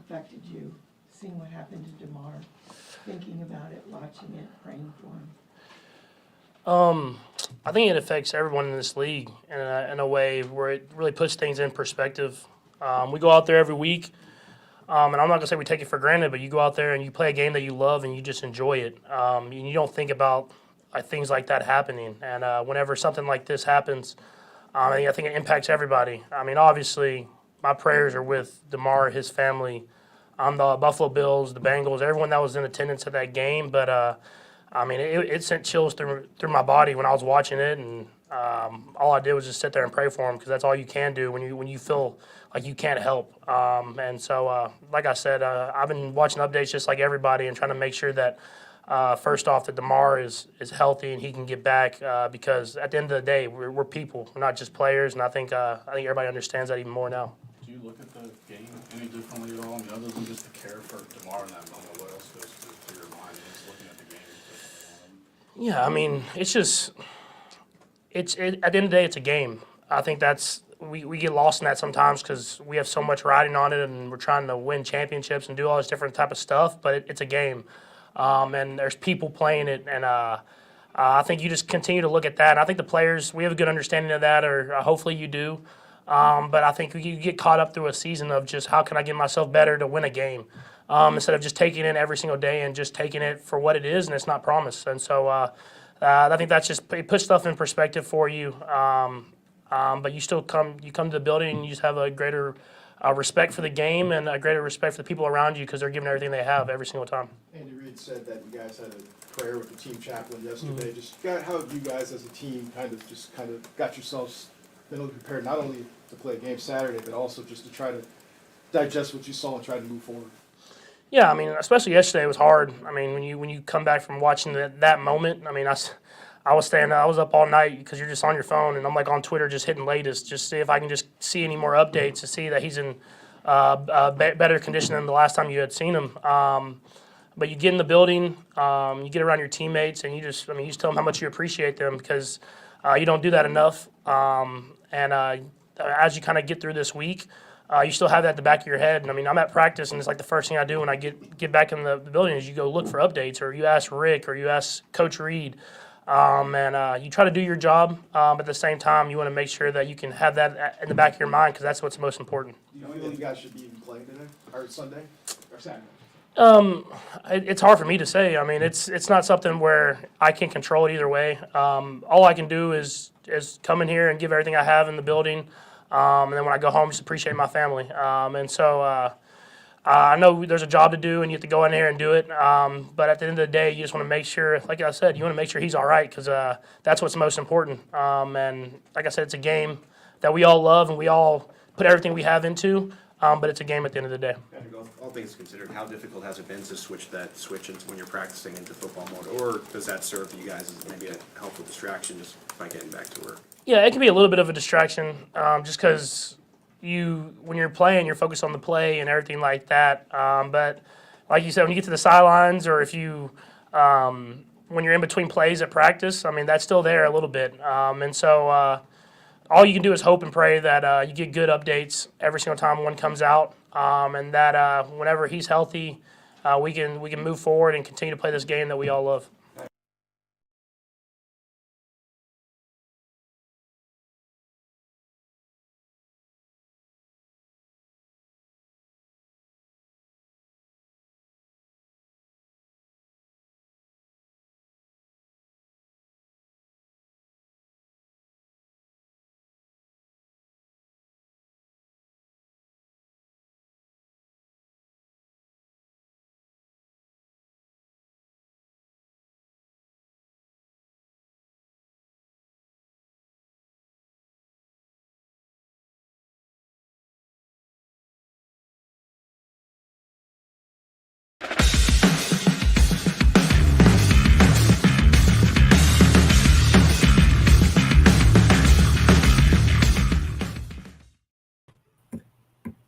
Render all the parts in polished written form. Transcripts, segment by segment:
affected you, seeing what happened to DeMar, thinking about it, watching it, praying for him? I think it affects everyone in this league in a way where it really puts things in perspective. We go out there every week, and I'm not going to say we take it for granted, but you go out there and you play a game that you love and you just enjoy it. And you don't think about things like that happening. And whenever something like this happens, I think it impacts everybody. I mean, obviously, my prayers are with DeMar, his family, the Buffalo Bills, the Bengals, everyone that was in attendance at that game. But I mean, it sent chills through my body when I was watching it, and all I did was just sit there and pray for him because that's all you can do when you feel like you can't help. And so, like I said, I've been watching updates just like everybody and trying to make sure that first off that DeMar is healthy and he can get back because at the end of the day, we're people, we're not just players, and I think everybody understands that even more now. Do you look at the game any differently at all? I mean, other than just the care for DeMar in that moment, what else goes through your mind just looking at the game? Yeah, I mean, it's just at the end of the day, it's a game. I think that's we get lost in that sometimes because we have so much riding on it, and we're trying to win championships and do all this different type of stuff. But it's a game, and there's people playing it, and I think you just continue to look at that. And I think the players, we have a good understanding of that, or hopefully you do. But I think you get caught up through a season of just how can I get myself better to win a game, instead of just taking it every single day and just taking it for what it is, and it's not promised. And so I think that's just it puts stuff in perspective for you. But you still come to the building and you just have a greater respect for the game and a greater respect for the people around you because they're giving everything they have every single time. Andy Reid said that you guys had a prayer with the team chaplain yesterday. Just how have you guys as a team kind of got yourselves mentally prepared not only to play a game Saturday but also just to try to digest what you saw and try to move forward? Yeah, I mean, especially yesterday it was hard. I mean, when you come back from watching that moment, I mean, I was up all night because you're just on your phone, and I'm like on Twitter just hitting latest, just see if I can just see any more updates to see that he's in better condition than the last time you had seen him. But you get in the building, you get around your teammates, and you just tell them how much you appreciate them because you don't do that enough. As you kind of get through this week, you still have that at the back of your head. And I mean, I'm at practice, and it's like the first thing I do when I get back in the building is you go look for updates, or you ask Rick, or you ask Coach Reed. You try to do your job, but at the same time, you want to make sure that you can have that in the back of your mind because that's what's most important. Do you feel you guys should be even playing today or Sunday or Saturday? It's hard for me to say. I mean, it's not something where I can control it either way. All I can do is come in here and give everything I have in the building, and then when I go home, just appreciate my family. I know there's a job to do, and you have to go in there and do it. But at the end of the day, you just want to make sure, like I said, you want to make sure he's all right because that's what's most important. And like I said, it's a game that we all love and we all put everything we have into. But it's a game at the end of the day. All things considered, how difficult has it been to switch into when you're practicing into football mode, or does that serve you guys as maybe a helpful distraction just by getting back to work? Yeah, it can be a little bit of a distraction, just because when you're playing, you're focused on the play and everything like that. But like you said, when you get to the sidelines, or if you when you're in between plays at practice, I mean that's still there a little bit. All you can do is hope and pray that you get good updates every single time one comes out, and that whenever he's healthy, we can move forward and continue to play this game that we all love.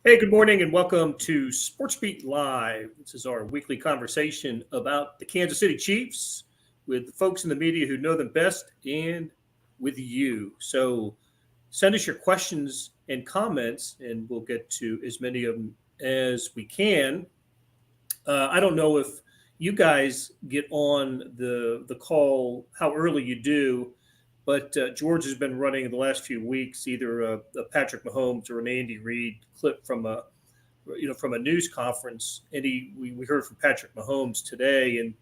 Hey, good morning and welcome to SportsBeat Live. This is our weekly conversation about the Kansas City Chiefs with the folks in the media who know them best and with you. So send us your questions and comments and we'll get to as many of them as we can. I don't know if you guys get on the call, how early you do, but George has been running in the last few weeks either a Patrick Mahomes or an Andy Reid clip from a news conference, and we heard from Patrick Mahomes today, and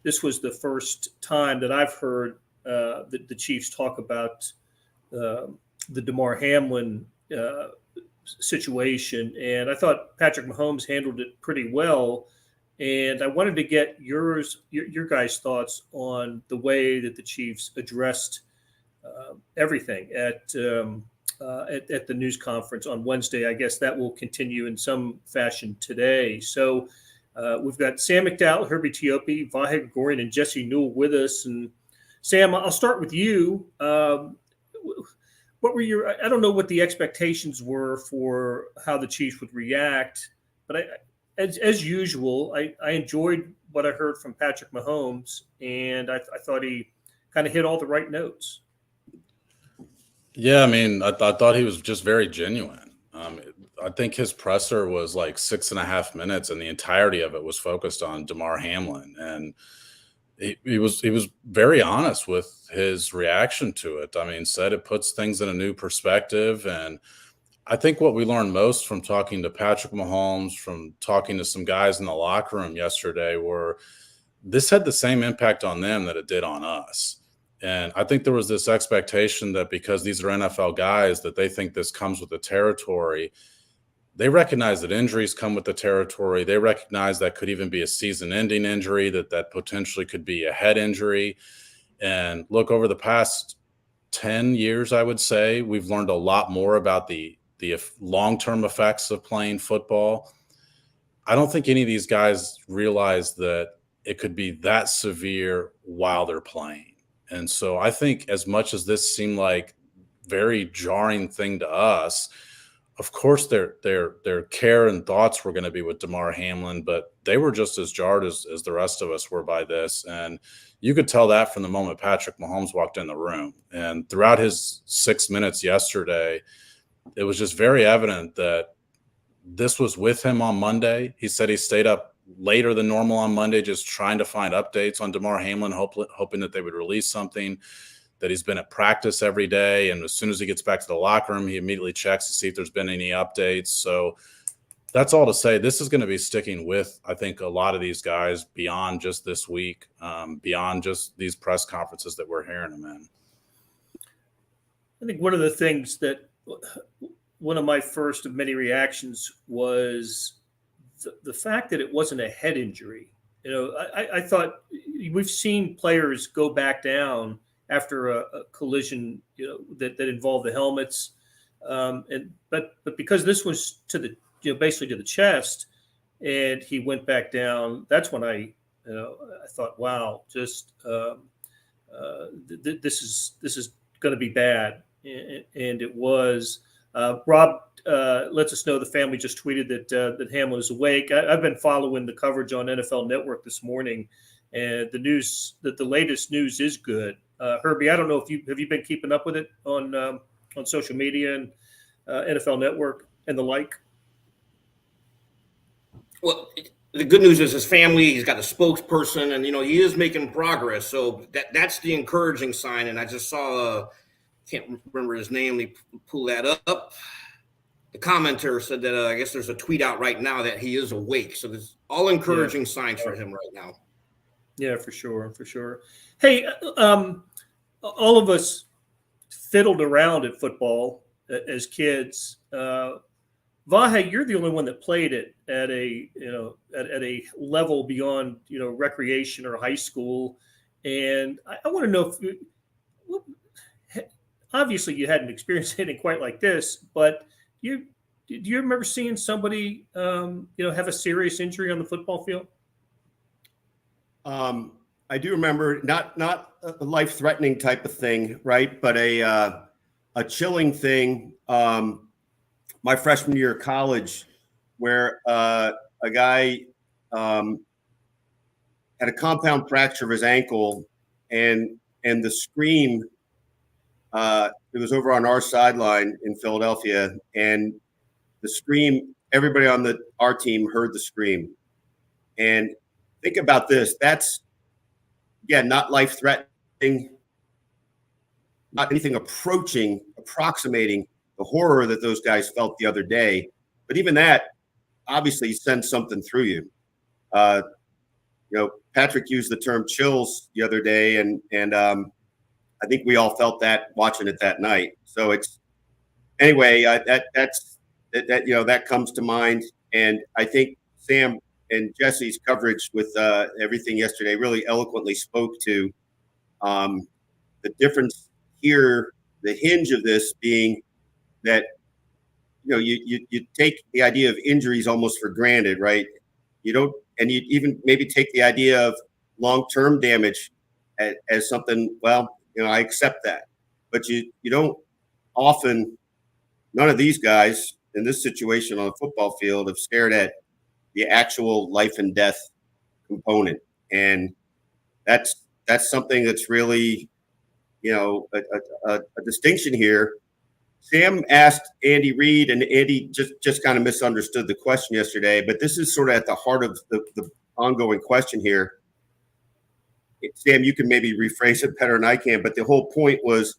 this was the first time that I've heard the Chiefs talk about the Damar Hamlin situation, and I thought Patrick Mahomes handled it pretty well. And I wanted to get your guys' thoughts on the way that the Chiefs addressed everything at the news conference on Wednesday. I guess that will continue in some fashion today. So we've got Sam McDowell, Herbie Teope, Vahe Gregorian, and Jesse Newell with us. And Sam, I'll start with you. What were I don't know what the expectations were for how the Chiefs would react, but as usual, I enjoyed what I heard from Patrick Mahomes, and I thought he kind of hit all the right notes. Yeah, I mean, I thought he was just very genuine. I think his presser was like 6.5 minutes, and the entirety of it was focused on Damar Hamlin, and he was very honest with his reaction to it. I mean, said it puts things in a new perspective, and I think what we learned most from talking to Patrick Mahomes, from talking to some guys in the locker room yesterday, were this had the same impact on them that it did on us. And I think there was this expectation that because these are NFL guys, that they think this comes with the territory. They recognize that injuries come with the territory. They recognize that could even be a season-ending injury, that potentially could be a head injury. And look, over the past 10 years, I would say, we've learned a lot more about the long-term effects of playing football. I don't think any of these guys realize that it could be that severe while they're playing. And so I think as much as this seemed like very jarring thing to us, of course their care and thoughts were going to be with Damar Hamlin, but they were just as jarred as the rest of us were by this. And you could tell that from the moment Patrick Mahomes walked in the room. And throughout his 6 minutes yesterday, it was just very evident that this was with him on Monday. He said he stayed up later than normal on Monday, just trying to find updates on Damar Hamlin, hoping that they would release something, that he's been at practice every day. And as soon as he gets back to the locker room, he immediately checks to see if there's been any updates. So that's all to say, this is going to be sticking with, I think, a lot of these guys beyond just this week, beyond just these press conferences that we're hearing them in. I think one of the things that one of my first of many reactions was the fact that it wasn't a head injury. You know, I thought we've seen players go back down after a collision, you know, that involved the helmets, but because this was to the, you know, basically to the chest, and he went back down. That's when I thought, wow, just this is going to be bad, and it was. Rob lets us know the family just tweeted that Hamlin is awake. I've been following the coverage on NFL Network this morning, and the news that the latest news is good. Herbie, I don't know if you been keeping up with it on social media and NFL Network and the like. Well, the good news is his family. He's got a spokesperson, and he is making progress. So that's the encouraging sign. And I just saw. Can't remember his name. Let me pull that up. The commenter said that I guess there's a tweet out right now that he is awake. So there's all encouraging signs for him right now. Yeah, for sure. Hey, all of us fiddled around at football as kids. Vahe, you're the only one that played it at a level beyond recreation or high school, and I want to know if. Obviously, you hadn't experienced anything quite like this, but do you remember seeing somebody, have a serious injury on the football field? I do remember not a life-threatening type of thing, right? But a chilling thing. My freshman year of college, where a guy had a compound fracture of his ankle, and the scream. It was over on our sideline in Philadelphia, and the scream everybody on our team heard the scream. And think about this. That's, again, not life-threatening, not anything approximating the horror that those guys felt the other day. But even that obviously sends something through you. Patrick used the term chills the other day, and I think we all felt that watching it that night. So that comes to mind. And I think Sam and Jesse's coverage with everything yesterday really eloquently spoke to the difference here, the hinge of this being that, you take the idea of injuries almost for granted, right? You don't, and you even maybe take the idea of long-term damage as something, well, I accept that. But you don't often, none of these guys in this situation on a football field have stared at the actual life and death component. And that's something that's really, a distinction here. Sam asked Andy Reid, and Andy just kind of misunderstood the question yesterday, but this is sort of at the heart of the ongoing question here. Sam, you can maybe rephrase it better than I can, but the whole point was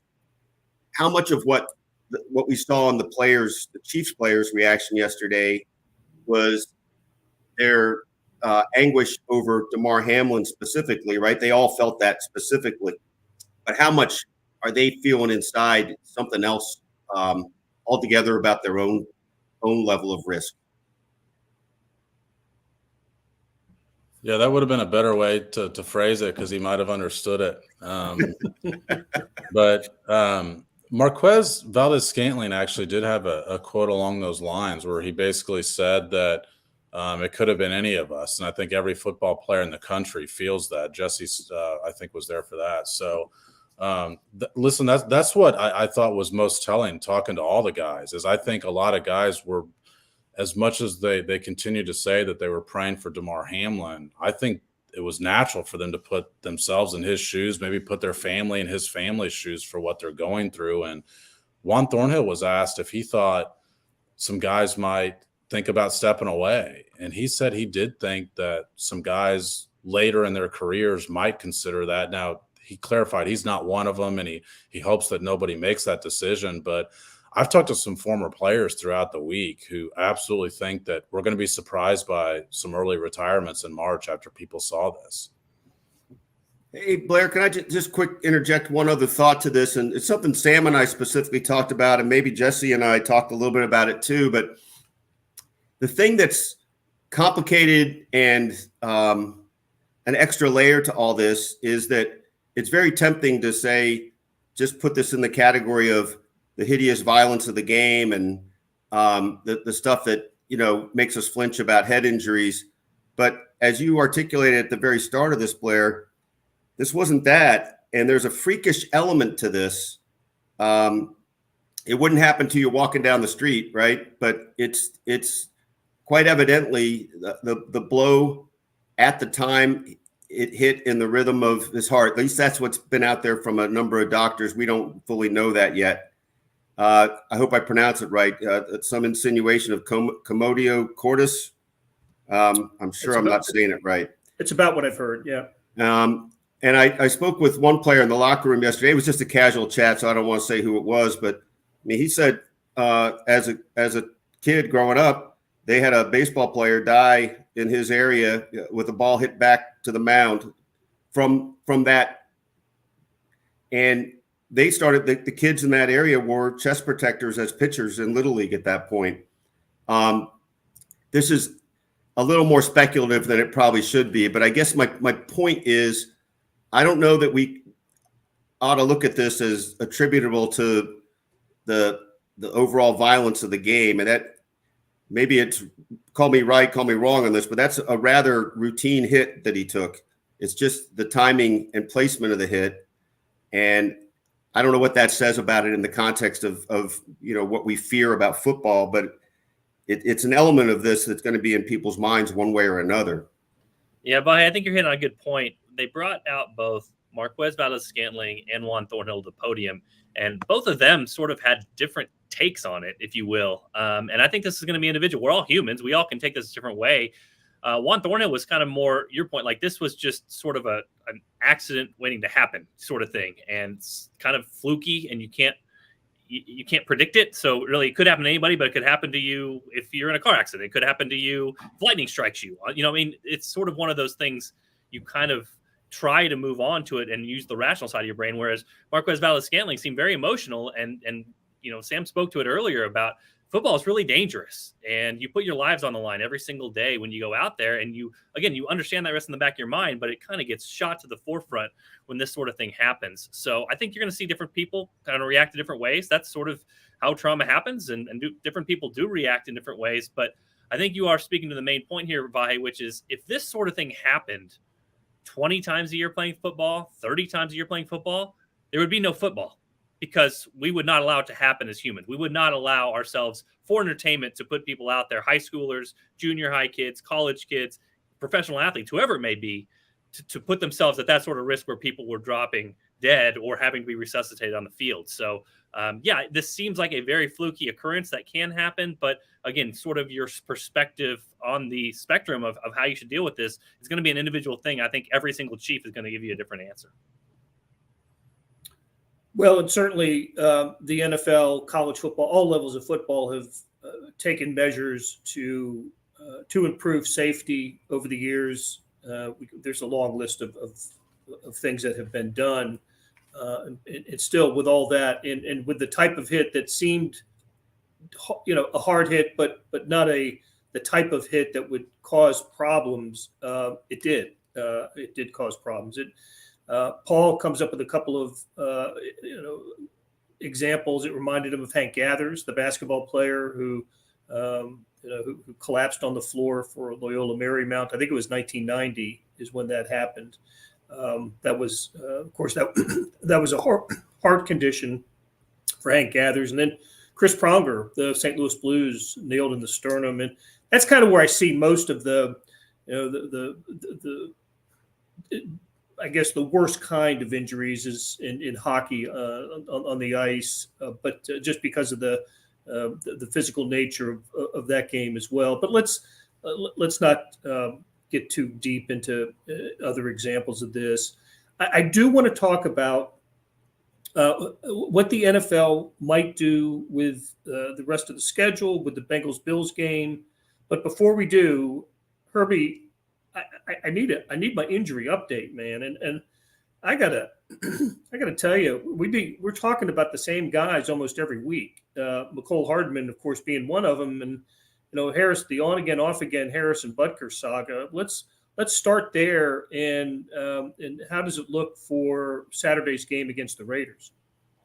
how much of what we saw in the Chiefs players' reaction yesterday was their anguish over Damar Hamlin specifically, right? They all felt that specifically. But how much are they feeling inside something else altogether about their own level of risk? Yeah, that would have been a better way to phrase it because he might have understood it. But Marquez Valdes-Scantling actually did have a quote along those lines where he basically said that it could have been any of us. And I think every football player in the country feels that. Jesse, I think, was there for that. So, listen, that's what I thought was most telling talking to all the guys is I think a lot of guys were, as much as they continue to say that they were praying for Damar Hamlin, I think it was natural for them to put themselves in his shoes, maybe put their family in his family's shoes for what they're going through. And Juan Thornhill was asked if he thought some guys might think about stepping away. And he said he did think that some guys later in their careers might consider that. Now, he clarified he's not one of them, and he hopes that nobody makes that decision. But I've talked to some former players throughout the week who absolutely think that we're going to be surprised by some early retirements in March after people saw this. Hey, Blair, can I just quick interject one other thought to this? And it's something Sam and I specifically talked about, and maybe Jesse and I talked a little bit about it too. But the thing that's complicated and an extra layer to all this is that it's very tempting to say, just put this in the category of the hideous violence of the game and the stuff that, makes us flinch about head injuries. But as you articulated at the very start of this, Blair, this wasn't that. And there's a freakish element to this. It wouldn't happen to you walking down the street, right? But it's quite evidently the blow at the time it hit in the rhythm of his heart. At least that's what's been out there from a number of doctors. We don't fully know that yet. I hope I pronounce it right. Some insinuation of commotio cordis. I'm sure I'm not saying it right. It's about what I've heard, yeah. And I spoke with one player in the locker room yesterday. It was just a casual chat, so I don't want to say who it was. But I mean, he said as a kid growing up, they had a baseball player die in his area with a ball hit back to the mound from that. And they started, the kids in that area wore chest protectors as pitchers in Little League at that point. This is a little more speculative than it probably should be, but I guess my point is, I don't know that we ought to look at this as attributable to the overall violence of the game. And that maybe it's, call me right, call me wrong on this, but that's a rather routine hit that he took. It's just the timing and placement of the hit. And I don't know what that says about it in the context of what we fear about football, but it's an element of this that's going to be in people's minds one way or another. Yeah, but I think you're hitting on a good point. They brought out both Marquez Valdes-Scantling and Juan Thornhill to the podium, and both of them sort of had different takes on it, if you will. And I think this is going to be individual. We're all humans. We all can take this a different way. Juan Thornhill was kind of more your point, like this was just sort of an accident waiting to happen sort of thing, and it's kind of fluky, and you can't predict it. So really, it could happen to anybody, but it could happen to you if you're in a car accident. It could happen to you if lightning strikes you. I mean, it's sort of one of those things you kind of try to move on to it and use the rational side of your brain. Whereas Marquez Valdes-Scantling seemed very emotional, and Sam spoke to it earlier about football is really dangerous, and you put your lives on the line every single day when you go out there, and you understand that rest in the back of your mind, but it kind of gets shot to the forefront when this sort of thing happens. So I think you're going to see different people kind of react to different ways. That's sort of how trauma happens, and different people do react in different ways. But I think you are speaking to the main point here, Vahe, which is if this sort of thing happened 20 times a year playing football, 30 times a year playing football, there would be no football, because we would not allow it to happen as humans. We would not allow ourselves for entertainment to put people out there, high schoolers, junior high kids, college kids, professional athletes, whoever it may be, to put themselves at that sort of risk where people were dropping dead or having to be resuscitated on the field. So, this seems like a very fluky occurrence that can happen. But again, sort of your perspective on the spectrum of how you should deal with this is going to be an individual thing. I think every single chief is going to give you a different answer. Well, and certainly the NFL, college football, all levels of football have taken measures to improve safety over the years. There's a long list of things that have been done. And still with all that and with the type of hit that seemed, a hard hit, but not the type of hit that would cause problems, it did. It did cause problems. Paul comes up with a couple of, examples. It reminded him of Hank Gathers, the basketball player who collapsed on the floor for Loyola Marymount. I think it was 1990 is when that happened. That was, of course, that was a heart condition for Hank Gathers. And then Chris Pronger, the St. Louis Blues, nailed in the sternum. And that's kind of where I see most of I guess the worst kind of injuries is in hockey on the ice, but just because of the physical nature of that game as well. But let's not get too deep into other examples of this. I do want to talk about what the NFL might do with the rest of the schedule, with the Bengals-Bills game. But before we do, Herbie, I need my injury update, man, and I gotta tell you, we're talking about the same guys almost every week. McCole Hardman, of course, being one of them, and Harris, the on again, off again Harrison Butker saga. Let's start there, and how does it look for Saturday's game against the Raiders?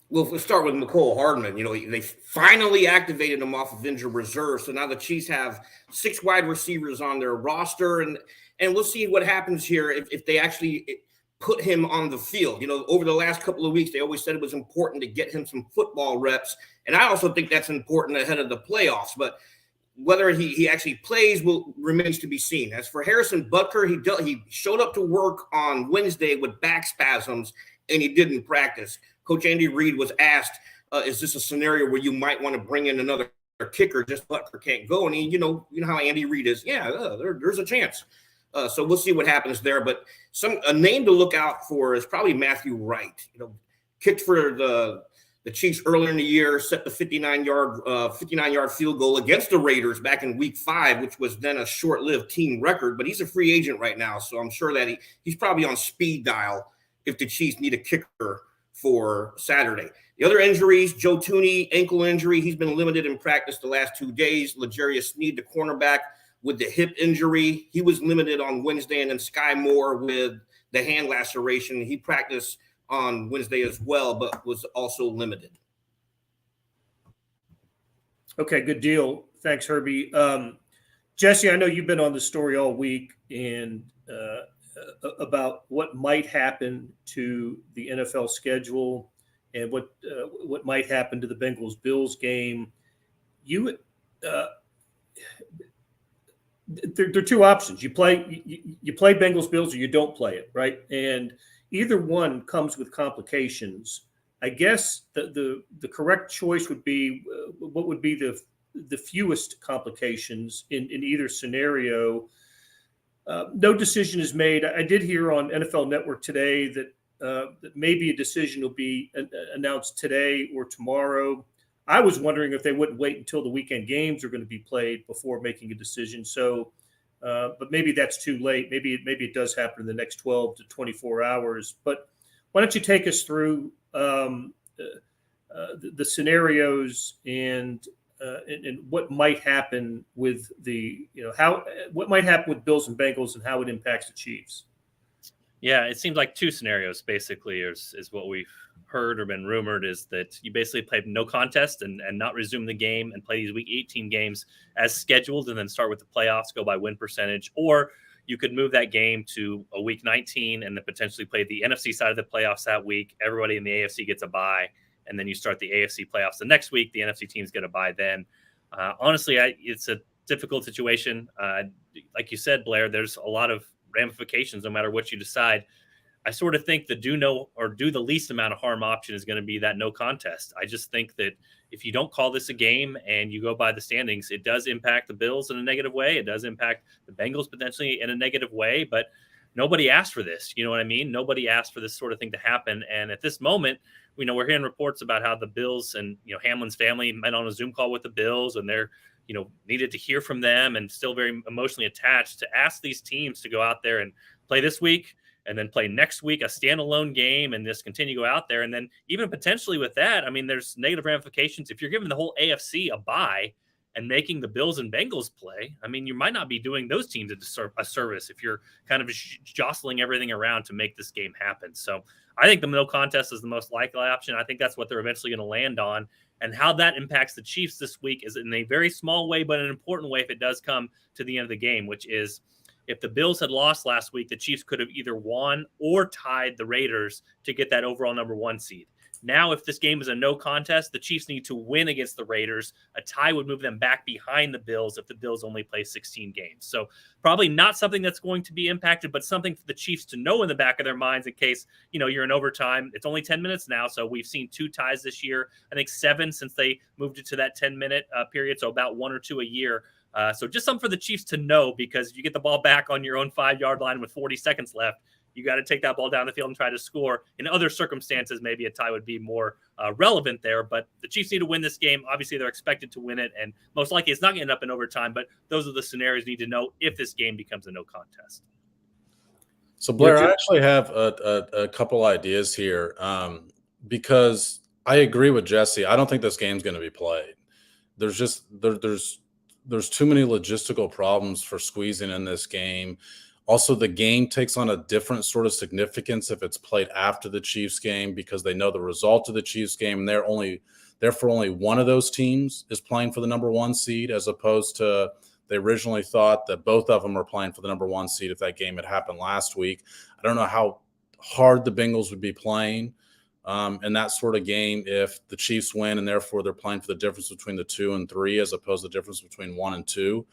Well, if we start with McCole Hardman, they finally activated him off of injured reserve. So now the Chiefs have 6 wide receivers on their roster, and we'll see what happens here if they actually put him on the field. Over the last couple of weeks, they always said it was important to get him some football reps, and I also think that's important ahead of the playoffs. But whether he actually plays remains to be seen. As for Harrison Butker, he showed up to work on Wednesday with back spasms, and he didn't practice. Coach Andy Reid was asked, is this a scenario where you might want to bring in another kicker just Butker can't go? And you know how Andy Reid is. Yeah, there's a chance. So we'll see what happens there. But a name to look out for is probably Matthew Wright. Kicked for the Chiefs earlier in the year, set the 59-yard field goal against the Raiders back in Week 5, which was then a short-lived team record. But he's a free agent right now, so I'm sure that he's probably on speed dial if the Chiefs need a kicker for Saturday. The other injuries, Joe Thuney, ankle injury. He's been limited in practice the last 2 days. L'Jarius Sneed, the cornerback, with the hip injury. He was limited on Wednesday. And then Sky Moore with the hand laceration. He practiced on Wednesday as well, but was also limited. Okay, good deal. Thanks, Herbie. Jesse, I know you've been on the story all week and about what might happen to the NFL schedule and what might happen to the Bengals-Bills game. There are 2 options. You play Bengals-Bills or you don't play it, right? And either one comes with complications. I guess the correct choice would be what would be the fewest complications in either scenario. No decision is made. I did hear on NFL Network today that maybe a decision will be announced today or tomorrow. I was wondering if they wouldn't wait until the weekend games are going to be played before making a decision. So, but maybe that's too late. Maybe it does happen in the next 12 to 24 hours. But why don't you take us through the scenarios and what might happen with what might happen with Bills and Bengals and how it impacts the Chiefs? Yeah, it seems like two scenarios basically is what we've heard or been rumored, is that you basically play no contest and not resume the game and play these week 18 games as scheduled and then start with the playoffs, go by win percentage, or you could move that game to a week 19 and then potentially play the NFC side of the playoffs that week. Everybody in the AFC gets a bye, and then you start the AFC playoffs the next week. The NFC teams get a bye then. Honestly, it's a difficult situation. Like you said, Blair, there's a lot of ramifications no matter what you decide. I sort of think the do the least amount of harm option is going to be that no contest. I just think that if you don't call this a game and you go by the standings, it does impact the Bills in a negative way. It does impact the Bengals potentially in a negative way, but nobody asked for this. You know what I mean? Nobody asked for this sort of thing to happen. And at this moment, we're hearing reports about how the Bills and, Hamlin's family met on a Zoom call with the Bills, and they're, needed to hear from them and still very emotionally attached to ask these teams to go out there and play this week and then play next week a standalone game and just continue to go out there. And then even potentially with that, there's negative ramifications. If you're giving the whole AFC a bye and making the Bills and Bengals play, you might not be doing those teams a service if you're kind of jostling everything around to make this game happen. So I think the no contest is the most likely option. I think that's what they're eventually going to land on. And how that impacts the Chiefs this week is in a very small way, but an important way if it does come to the end of the game, which is if the Bills had lost last week, the Chiefs could have either won or tied the Raiders to get that overall number 1 seed. Now, if this game is a no contest, the Chiefs need to win against the Raiders. A tie would move them back behind the Bills if the Bills only play 16 games. So probably not something that's going to be impacted, but something for the Chiefs to know in the back of their minds in case, you're in overtime. It's only 10 minutes now, so we've seen 2 ties this year. I think 7 since they moved it to that 10-minute period, so about 1 or 2 a year. So just something for the Chiefs to know, because if you get the ball back on your own 5-yard line with 40 seconds left, you got to take that ball down the field and try to score. In other circumstances, maybe a tie would be more relevant there, but the Chiefs need to win this game. Obviously, they're expected to win it, and most likely it's not going to end up in overtime, but those are the scenarios you need to know if this game becomes a no contest. So, Blair, I actually have a couple ideas here because I agree with Jesse. I don't think this game's going to be played. There's just there's too many logistical problems for squeezing in this game. Also, the game takes on a different sort of significance if it's played after the Chiefs game, because they know the result of the Chiefs game, and therefore only one of those teams is playing for the number 1 seed, as opposed to they originally thought that both of them were playing for the number 1 seed if that game had happened last week. I don't know how hard the Bengals would be playing in that sort of game if the Chiefs win, and therefore they're playing for the difference between the 2 and 3 as opposed to the difference between 1 and 2.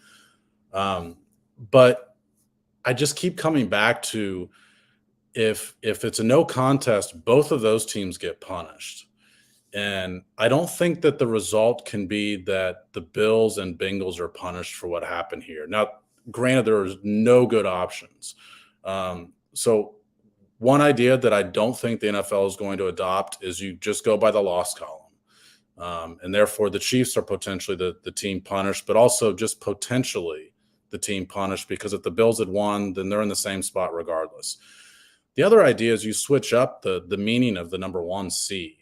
But I just keep coming back to if it's a no contest, both of those teams get punished. And I don't think that the result can be that the Bills and Bengals are punished for what happened here. Now, granted, there is no good options. So one idea that I don't think the NFL is going to adopt is you just go by the loss column. And therefore the Chiefs are potentially the team punished, but also just potentially the team punished, because if the Bills had won, then they're in the same spot regardless. The other idea is you switch up the meaning of the number 1 seed,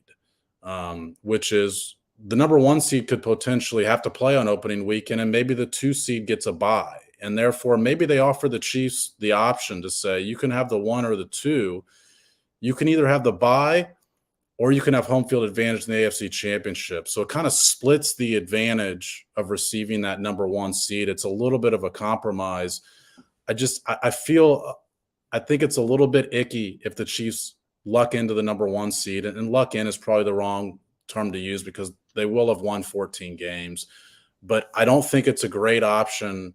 which is the number 1 seed could potentially have to play on opening weekend, and maybe the 2 seed gets a bye. And therefore, maybe they offer the Chiefs the option to say, you can have the 1 or the 2. You can either have the bye or you can have home field advantage in the AFC Championship. So it kind of splits the advantage of receiving that number 1 seed. It's a little bit of a compromise. I think it's a little bit icky if the Chiefs luck into the number 1 seed. And luck in is probably the wrong term to use, because they will have won 14 games. But I don't think it's a great option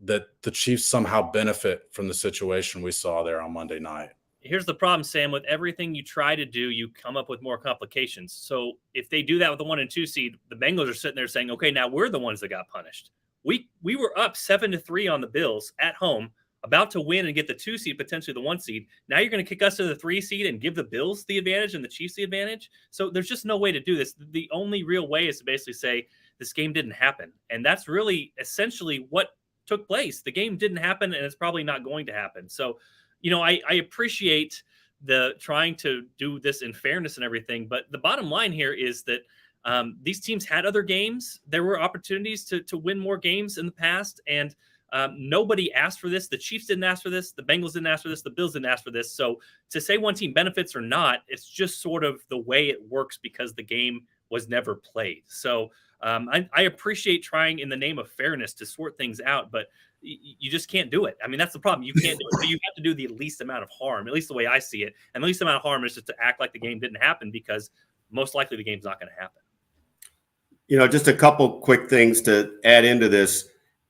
that the Chiefs somehow benefit from the situation we saw there on Monday night. here's the problem, Sam. With everything you try to do, you come up with more complications. So if they do that with the 1 and 2 seed, the Bengals are sitting there saying, okay, now we're the ones that got punished. We were up 7-3 on the Bills at home, about to win and get the 2 seed, potentially the 1 seed. Now you're going to kick us to the 3 seed and give the Bills the advantage and the Chiefs the advantage. So there's just no way to do this. The only real way is to basically say this game didn't happen. And that's really essentially what took place. The game didn't happen, and it's probably not going to happen. So, I appreciate the trying to do this in fairness and everything, but the bottom line here is that these teams had other games. There were opportunities to win more games in the past, and nobody asked for this. The Chiefs didn't ask for this. The Bengals didn't ask for this. The Bills didn't ask for this. So to say one team benefits or not, it's just sort of the way it works because the game was never played. So I appreciate trying in the name of fairness to sort things out, but you just can't do it. I mean, that's the problem. You can't do it. So you have to do the least amount of harm, at least the way I see it. And the least amount of harm is just to act like the game didn't happen because most likely the game's not going to happen. Just a couple quick things to add into this.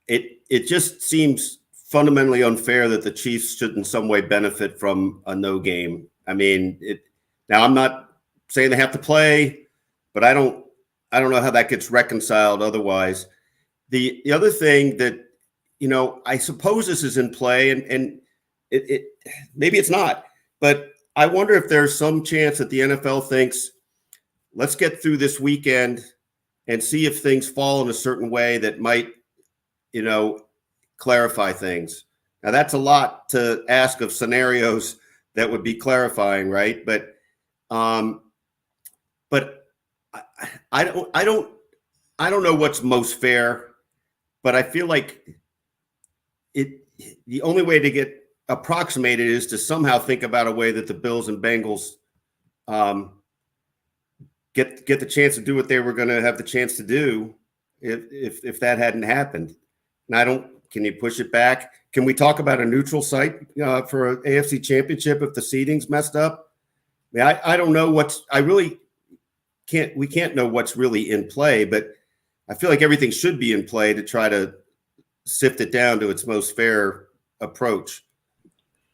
It just seems fundamentally unfair that the Chiefs should in some way benefit from a no game. I mean, now I'm not saying they have to play, but I don't know how that gets reconciled otherwise. The other thing that, I suppose this is in play, and it maybe it's not, but I wonder if there's some chance that the NFL thinks, let's get through this weekend and see if things fall in a certain way that might, clarify things. Now that's a lot to ask of scenarios that would be clarifying, right? But I don't know what's most fair, but I feel like the only way to get approximated is to somehow think about a way that the Bills and Bengals get the chance to do what they were going to have the chance to do if that hadn't happened. And can you push it back? Can we talk about a neutral site for an AFC championship if the seeding's messed up? I mean, I don't know we can't know what's really in play, but I feel like everything should be in play to try to sift it down to its most fair approach.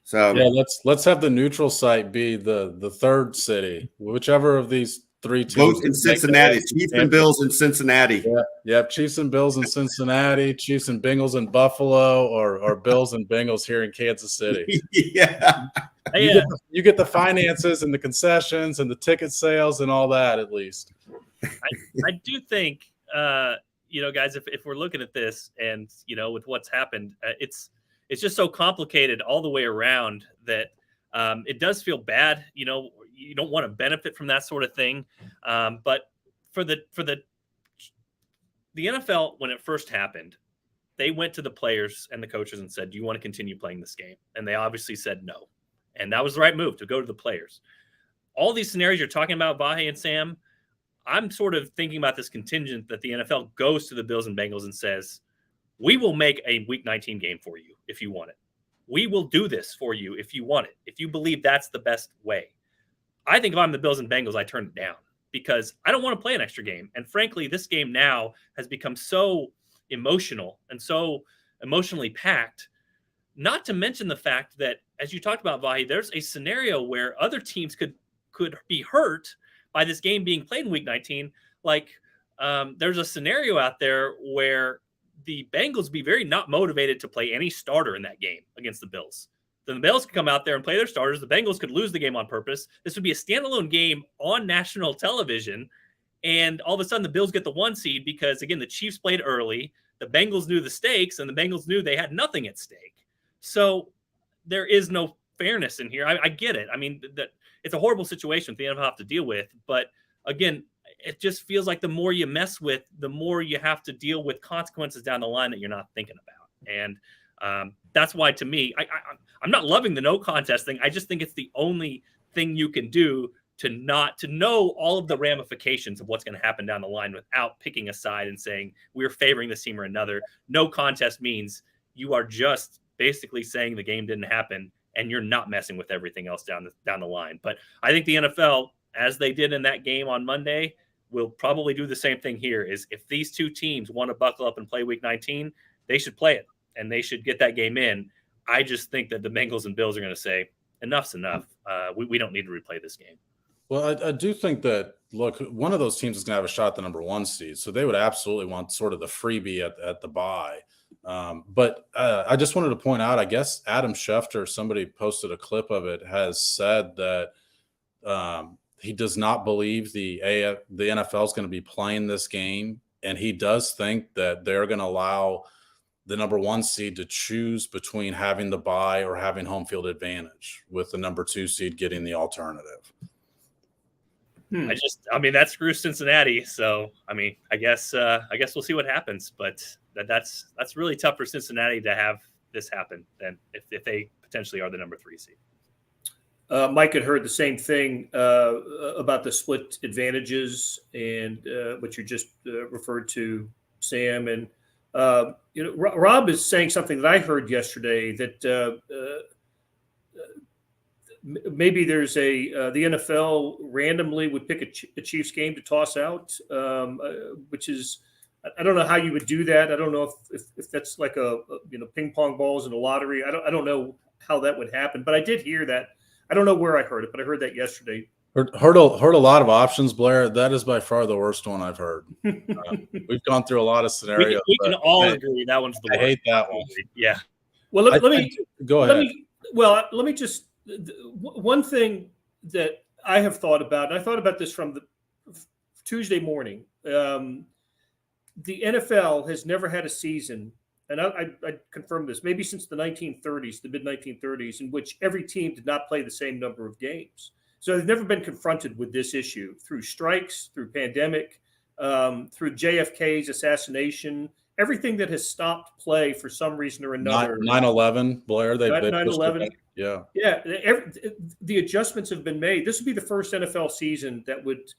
So yeah, let's have the neutral site be the third city, whichever of these three teams. Both in Cincinnati, Chiefs and Bills in Cincinnati. Yeah, Chiefs and Bills in Cincinnati, Chiefs and Bengals in Buffalo, or Bills and Bengals here in Kansas City. Yeah. You get the finances and the concessions and the ticket sales and all that at least. I do think, guys, if we're looking at this and, with what's happened, it's just so complicated all the way around that it does feel bad. You don't want to benefit from that sort of thing. But for the NFL, when it first happened, they went to the players and the coaches and said, do you want to continue playing this game? And they obviously said no. And that was the right move, to go to the players. All these scenarios you're talking about, Vahe and Sam, I'm sort of thinking about this contingent that the NFL goes to the Bills and Bengals and says, we will make a Week 19 game for you if you want it. We will do this for you if you want it, if you believe that's the best way. I think if I'm the Bills and Bengals, I turn it down because I don't want to play an extra game. And frankly, this game now has become so emotional and so emotionally packed, not to mention the fact that, as you talked about, Vahe, there's a scenario where other teams could be hurt by this game being played in Week 19. Like there's a scenario out there where the Bengals be very not motivated to play any starter in that game against the Bills. Then the Bills could come out there and play their starters. The Bengals could lose the game on purpose. This would be a standalone game on national television. And all of a sudden the Bills get the 1 seed because, again, the Chiefs played early. The Bengals knew the stakes, and the Bengals knew they had nothing at stake. So there is no fairness in here. I get it. I mean, that it's a horrible situation the NFL have to deal with. But, again, it just feels like the more you mess with, the more you have to deal with consequences down the line that you're not thinking about. And that's why, to me, I'm not loving the no contest thing. I just think it's the only thing you can do to know all of the ramifications of what's going to happen down the line without picking a side and saying we're favoring this team or another. No contest means you are just basically saying the game didn't happen and you're not messing with everything else down the line. But I think the NFL, as they did in that game on Monday, will probably do the same thing here. Is if these two teams want to buckle up and play Week 19, they should play it and they should get that game in. I just think that the Bengals and Bills are going to say, enough's enough. We don't need to replay this game. Well, I do think that, look, one of those teams is going to have a shot at the number 1 seed, so they would absolutely want sort of the freebie at the bye. But I just wanted to point out, I guess Adam Schefter, somebody posted a clip of it, has said that he does not believe the NFL is going to be playing this game, and he does think that they're going to allow the number 1 seed to choose between having the bye or having home field advantage, with the number 2 seed getting the alternative. I mean, that screws Cincinnati. So, I mean, I guess we'll see what happens. But that's really tough for Cincinnati to have this happen. Then, if they potentially are the number 3 seed. Mike had heard the same thing about the split advantages and what you just referred to, Sam. And Rob is saying something that I heard yesterday, that maybe there's the NFL randomly would pick a Chiefs game to toss out, which is, I don't know how you would do that. I don't know if that's like a ping pong balls in a lottery. I don't know how that would happen, but I did hear that. I don't know where I heard it, but I heard that yesterday. Heard a lot of options, Blair. That is by far the worst one I've heard. We've gone through a lot of scenarios. We can all agree that one's the worst. I hate that one. Yeah. Well, let me go ahead. Let me just, one thing that I have thought about, and I thought about this from the Tuesday morning. The NFL has never had a season, and I confirm this, maybe since the 1930s, the mid-1930s, in which every team did not play the same number of games. So they've never been confronted with this issue through strikes, through pandemic, through JFK's assassination, everything that has stopped play for some reason or another. 9/11, Blair. They 9/11. Yeah. Yeah. The adjustments have been made. This would be the first NFL season that would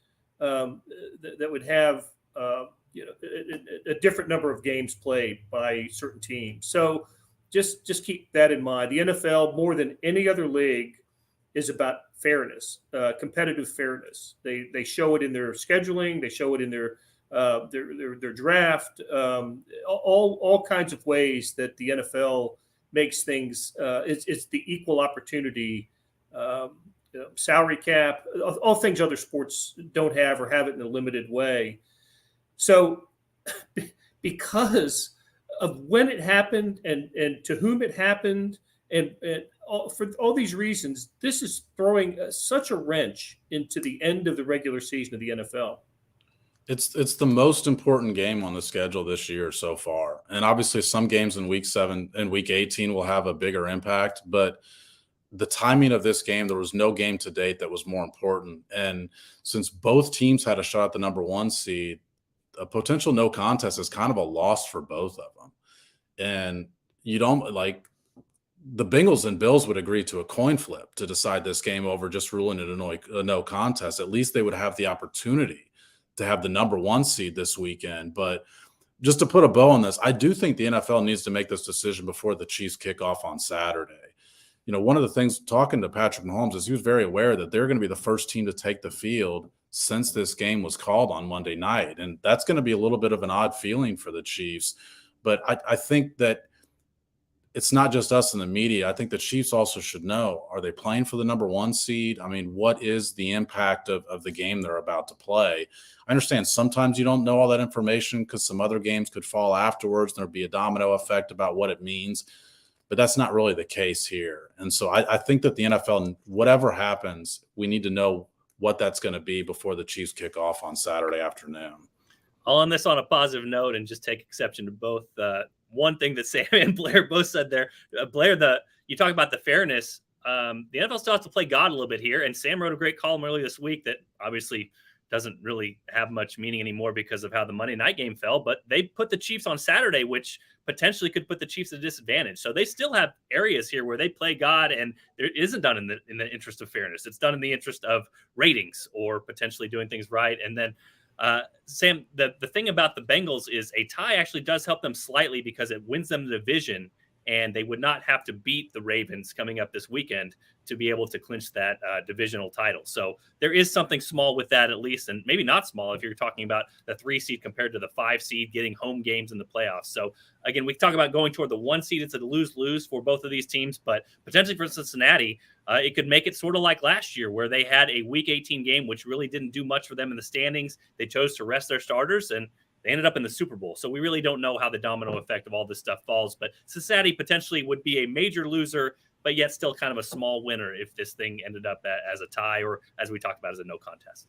have a different number of games played by certain teams. So just keep that in mind. The NFL, more than any other league, is about fairness, competitive fairness. They show it in their scheduling. They show it in their draft, all kinds of ways that the NFL makes things. It's the equal opportunity, salary cap, all things other sports don't have or have it in a limited way. So because of when it happened and to whom it happened, and for all these reasons, this is throwing such a wrench into the end of the regular season of the NFL. It's the most important game on the schedule this year so far. And obviously some games in week 7 and week 18 will have a bigger impact, but the timing of this game, there was no game to date that was more important. And since both teams had a shot at the number 1 seed, a potential no contest is kind of a loss for both of them. And you don't, like, the Bengals and Bills would agree to a coin flip to decide this game over just ruling it a no contest. At least they would have the opportunity to have the number 1 seed this weekend. But just to put a bow on this, I do think the NFL needs to make this decision before the Chiefs kick off on Saturday. One of the things talking to Patrick Mahomes is he was very aware that they're going to be the first team to take the field since this game was called on Monday night. And that's going to be a little bit of an odd feeling for the Chiefs. But I think that it's not just us in the media. I think the Chiefs also should know, are they playing for the number 1 seed? I mean, what is the impact of the game they're about to play? I understand sometimes you don't know all that information because some other games could fall afterwards. There'll be a domino effect about what it means, but that's not really the case here. And so I think that the NFL, whatever happens, we need to know what that's going to be before the Chiefs kick off on Saturday afternoon. I'll end this on a positive note and just take exception to both. One thing that Sam and Blair both said there, Blair, you talk about the fairness. The NFL still has to play God a little bit here. And Sam wrote a great column earlier this week that obviously doesn't really have much meaning anymore because of how the Monday night game fell. But they put the Chiefs on Saturday, which potentially could put the Chiefs at a disadvantage. So they still have areas here where they play God, and it isn't done in the interest of fairness. It's done in the interest of ratings or potentially doing things right. And then Sam, the thing about the Bengals is a tie actually does help them slightly because it wins them the division, and they would not have to beat the Ravens coming up this weekend to be able to clinch that divisional title. So there is something small with that at least, and maybe not small if you're talking about the 3 seed compared to the 5 seed getting home games in the playoffs. So again, we talk about going toward the 1 seed. It's a lose-lose for both of these teams, but potentially for Cincinnati, it could make it sort of like last year where they had a Week 18 game, which really didn't do much for them in the standings. They chose to rest their starters, and they ended up in the Super Bowl. So we really don't know how the domino effect of all this stuff falls. But Cincinnati potentially would be a major loser, but yet still kind of a small winner if this thing ended up as a tie or, as we talked about, as a no contest.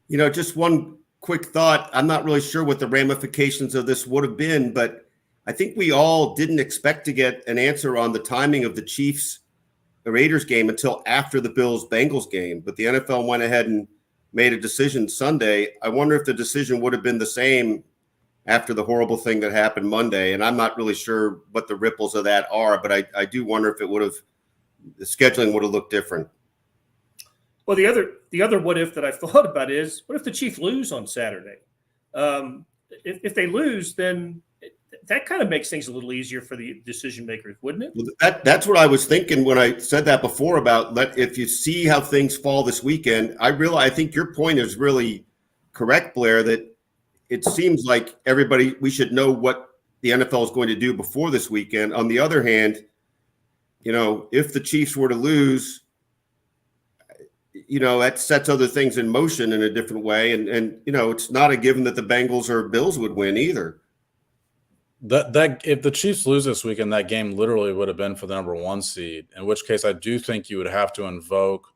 Just one quick thought. I'm not really sure what the ramifications of this would have been, but I think we all didn't expect to get an answer on the timing of the Chiefs-Raiders game until after the Bills-Bengals game. But the NFL went ahead and made a decision Sunday. I wonder if the decision would have been the same after the horrible thing that happened Monday. And I'm not really sure what the ripples of that are, but I do wonder if the scheduling would have looked different. Well, the other what if that I've thought about is, what if the Chiefs lose on Saturday? If they lose, then that kind of makes things a little easier for the decision makers, wouldn't it? Well, that's what I was thinking when I said that before about if you see how things fall this weekend. I think your point is really correct, Blair, that it seems like we should know what the NFL is going to do before this weekend. On the other hand, if the Chiefs were to lose, that sets other things in motion in a different way. And it's not a given that the Bengals or Bills would win either. That if the Chiefs lose this weekend, that game literally would have been for the number 1 seed, in which case I do think you would have to invoke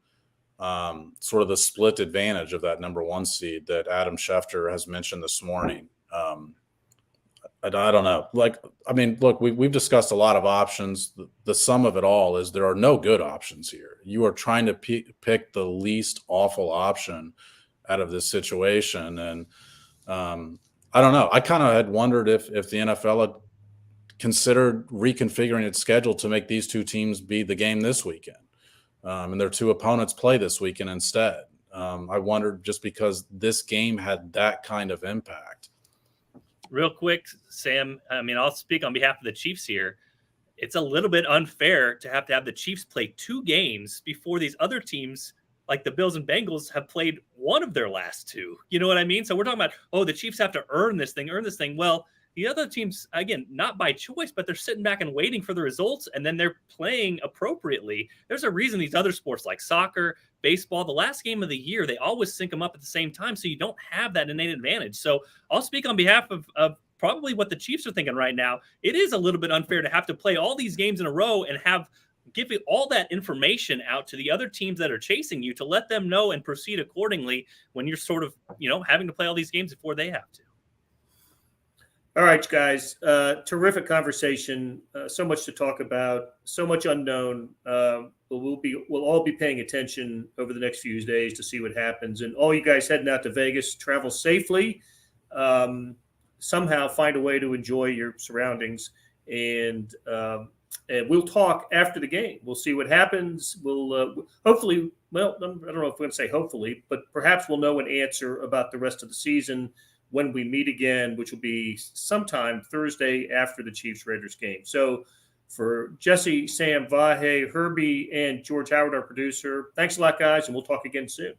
sort of the split advantage of that number 1 seed that Adam Schefter has mentioned this morning. I don't know. Look, we've discussed a lot of options. The sum of it all is there are no good options here. You are trying to pick the least awful option out of this situation. And I don't know. I kind of had wondered if the NFL had considered reconfiguring its schedule to make these two teams be the game this weekend. And their two opponents play this weekend instead. I wondered just because this game had that kind of impact. Real quick, Sam, I'll speak on behalf of the Chiefs here. It's a little bit unfair to have the Chiefs play 2 games before these other teams, like the Bills and Bengals, have played one of their last 2. You know what I mean? So we're talking about, the Chiefs have to earn this thing. Well, the other teams, again, not by choice, but they're sitting back and waiting for the results, and then they're playing appropriately. There's a reason these other sports like soccer, baseball, the last game of the year, they always sync them up at the same time, so you don't have that innate advantage. So I'll speak on behalf of probably what the Chiefs are thinking right now. It is a little bit unfair to have to play all these games in a row and give all that information out to the other teams that are chasing you to let them know and proceed accordingly when you're sort of, having to play all these games before they have to. All right, guys. Terrific conversation. So much to talk about. So much unknown. But we'll all be paying attention over the next few days to see what happens. And all you guys heading out to Vegas, travel safely. Somehow find a way to enjoy your surroundings. And we'll talk after the game. We'll see what happens. We'll hopefully. Well, I don't know if we're going to say hopefully, but perhaps we'll know an answer about the rest of the season when we meet again, which will be sometime Thursday after the Chiefs-Raiders game. So for Jesse, Sam, Vahe, Herbie, and George Howard, our producer, thanks a lot, guys, and we'll talk again soon.